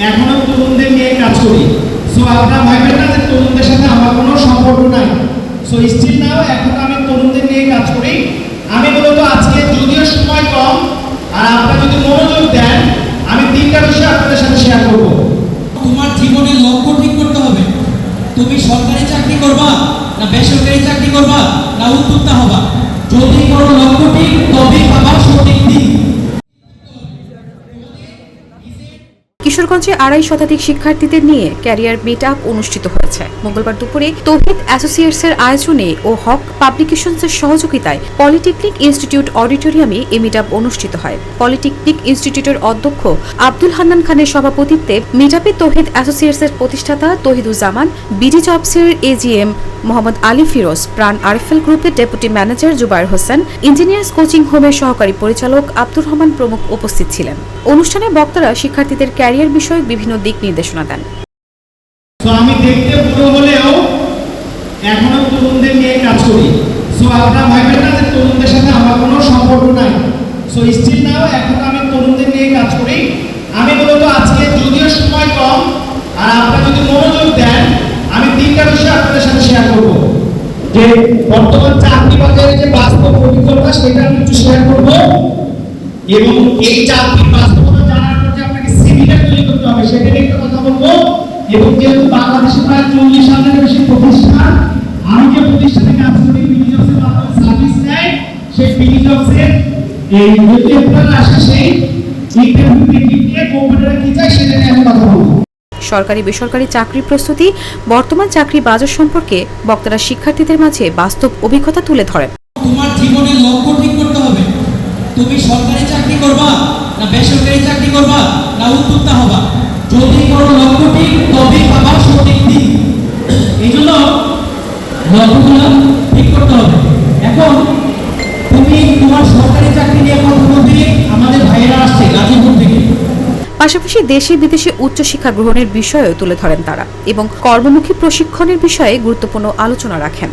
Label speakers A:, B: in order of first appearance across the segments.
A: এখনো তরুণদের নিয়ে কাজ করি। সো আপনারা ভাববেন না যে তরুণদের সাথে আমার কোনো সম্পর্ক নাই। সো স্টিল নাও এখন আমি তরুণদের নিয়ে কাজ করি। আমি মূলত আজকে যদিও সময় কম, আর আপনারা যদি মনোযোগ দেন আমি তিনটা বিষয় আপনাদের সাথে শেয়ার করব।
B: তোমার জীবনের লক্ষ্য ঠিক করতে হবে। তুমি সরকারি চাকরি করবা না বেসরকারি চাকরি করবা না উদ্যোক্তা হবা। যদি কোনো লক্ষ্য ঠিক তবেই পাবা সঠিক দিক।
C: কিশোরগঞ্জে 2.5 শতাধিক শিক্ষার্থীদের নিয়ে ক্যারিয়ার মিট আপ অনুষ্ঠিত হয়েছে। মঙ্গলবার দুপুরে তৌহিদ অ্যাসোসিয়েটসের আয়োজনে ও হক পাবলিকেশনসের সহযোগিতায় পলিটেকনিক ইনস্টিটিউট অডিটোরিয়ামে এই মিট আপ অনুষ্ঠিত হয়। পলিটেকনিক ইনস্টিটিউটের অধ্যক্ষ আব্দুল হান্নান খানের সভাপতিত্বে মিট আপে তৌহিদ অ্যাসোসিয়েটসের প্রতিষ্ঠাতা তৌহিদুজ্জামান, বিডি জবসের এজিএম মোহাম্মদ আলী ফিরোজ, প্রাণ আরএফএল গ্রুপের deputy manager Jubayer Hossain, engineers coaching হোমের সহকারী পরিচালক আব্দুর রহমান প্রমুখ উপস্থিত ছিলেন। অনুষ্ঠানে বক্তারা শিক্ষার্থীদের ক্যারিয়ার বিষয়ক বিভিন্ন দিক নির্দেশনা দেন।
A: সো আমি দেখতে বুড়ো হলেও এখনো তরুণদের নিয়ে কাজ করি। সো আপনারা ভাববেন না যে তরুণদের সাথে আমার কোনো সম্পর্ক নাই। সো স্টিল নাও এখন আমি তরুণদের নিয়ে কাজ করি। আমি মূলত আজকে যদিও সময় কম, আর আপনারা যদি মনোযোগ দেন আমি তিনটা বিষয় আপনাদের সাথে শেয়ার করব। যে বর্তমান চাকরি বাজারে যে বাস্তব অভিজ্ঞতা সেটা আমি একটু শেয়ার করব, এবং এই চাকরির বাস্তবতা জানার পর যে আপনাকে সিভিটা তৈরি করতে হবে সেটা নিয়ে একটা কথা বলবো। এবং যেহেতু বাংলাদেশে প্রায় 40,000-এর বেশি প্রতিষ্ঠান, আমি যে প্রতিষ্ঠানে কাজ করি বিডি জবসের মাধ্যমে সার্ভিস নেয়, সেই বিডি জবসের এই যদি আপনারা আসে সেই ইন্টারভিউ টেকনিক নিয়ে কোম্পানিরা কি চায় সেটা নিয়ে আমি কথা বলবো।
C: সরকারি বেসরকারি চাকরির প্রস্তুতি, বর্তমান চাকরি বাজার সম্পর্কে বক্তারা শিক্ষার্থীদের মাঝে বাস্তব অভিজ্ঞতা তুলে ধরেন।
B: তোমার জীবনের লক্ষ্য ঠিক করতে হবে। তুমি সরকারি চাকরি করবা না বেসরকারি চাকরি করবা না উদ্যোক্তা হবা। যদি কোনো লক্ষ্য ঠিক তবেই পাবা সঠিক দিক। এই জন্য লক্ষ্যগুলো ঠিক করতে হবে। এখন তুমি তোমার সরকারি চাকরি নিয়ে কথা বলতে আমাদের ভাইয়েরা আসছে গাজীপুর থেকে।
C: পাশাপাশি দেশে বিদেশে উচ্চশিক্ষা গ্রহণের বিষয়েও তুলে ধরেন তারা এবং কর্মমুখী প্রশিক্ষণের বিষয়ে গুরুত্বপূর্ণ আলোচনা রাখেন।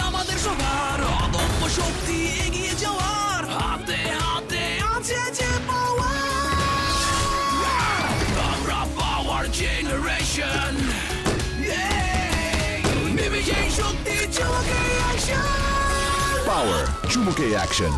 D: আমাদের সবার অদম্য শক্তি এগিয়ে যাওয়ার হাতে হাতে আছে যে আমরা পাওয়ার জেনারেশন, শক্তি চুমুকে অ্যাকশন, পাওয়ার চুমুকে অ্যাকশন।